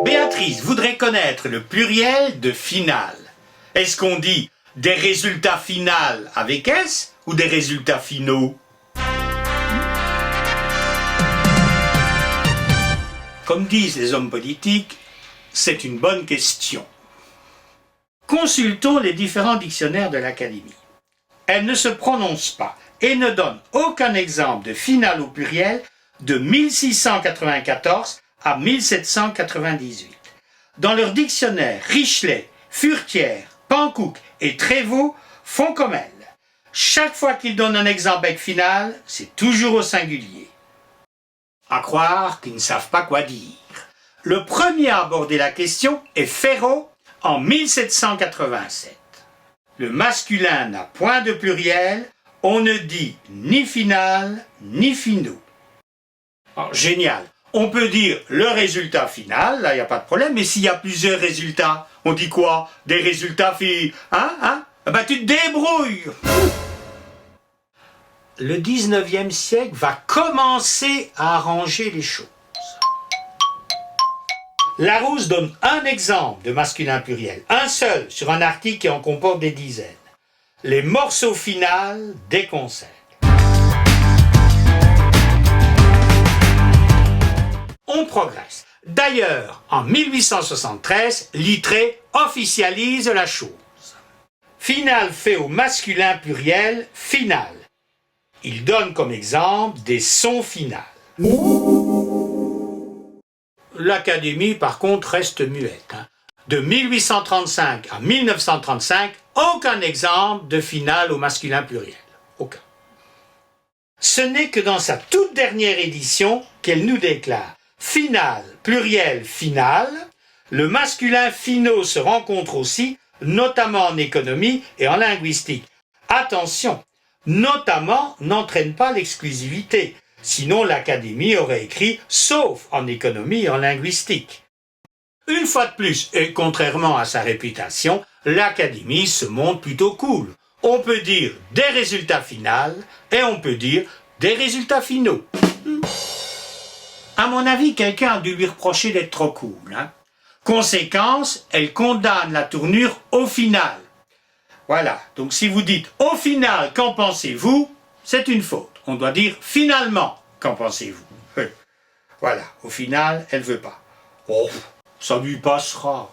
Béatrice voudrait connaître le pluriel de finale. Est-ce qu'on dit des résultats finals avec S ou des résultats finaux? Comme disent les hommes politiques, c'est une bonne question. Consultons les différents dictionnaires de l'Académie. Elle ne se prononce pas et ne donne aucun exemple de finale au pluriel de 1694 à 1798. Dans leur dictionnaire, Richelet, Furetière, Panckoucke et Trévaux font comme elle. Chaque fois qu'ils donnent un exemple avec finale, c'est toujours au singulier. À croire qu'ils ne savent pas quoi dire. Le premier à aborder la question est Ferraud en 1787. Le masculin n'a point de pluriel, on ne dit ni finale ni finaux. Alors, génial. On peut dire le résultat final, là il n'y a pas de problème, mais s'il y a plusieurs résultats, on dit quoi? Des résultats Ben tu te débrouilles. Le 19e siècle va commencer à arranger les choses. Larousse donne un exemple de masculin pluriel, un seul, sur un article qui en comporte des dizaines. Les morceaux finales déconseillent. On progresse. D'ailleurs, en 1873, Littré officialise la chose. Finale fait au masculin pluriel finale. Il donne comme exemple des sons finales. L'Académie, par contre, reste muette. De 1835 à 1935, aucun exemple de finale au masculin pluriel. Aucun. Ce n'est que dans sa toute dernière édition qu'elle nous déclare finale, pluriel, finale. Le masculin finaux se rencontre aussi, notamment en économie et en linguistique. Attention, notamment n'entraîne pas l'exclusivité. Sinon, l'Académie aurait écrit « sauf en économie et en linguistique ». Une fois de plus, et contrairement à sa réputation, l'Académie se montre plutôt cool. On peut dire des résultats finaux et on peut dire des résultats finaux. À mon avis, quelqu'un a dû lui reprocher d'être trop cool. Conséquence, elle condamne la tournure au final. Voilà, donc si vous dites « au final, qu'en pensez-vous ?» c'est une faute. On doit dire « finalement, qu'en pensez-vous » Voilà, au final, elle ne veut pas. Oh, ça lui passera.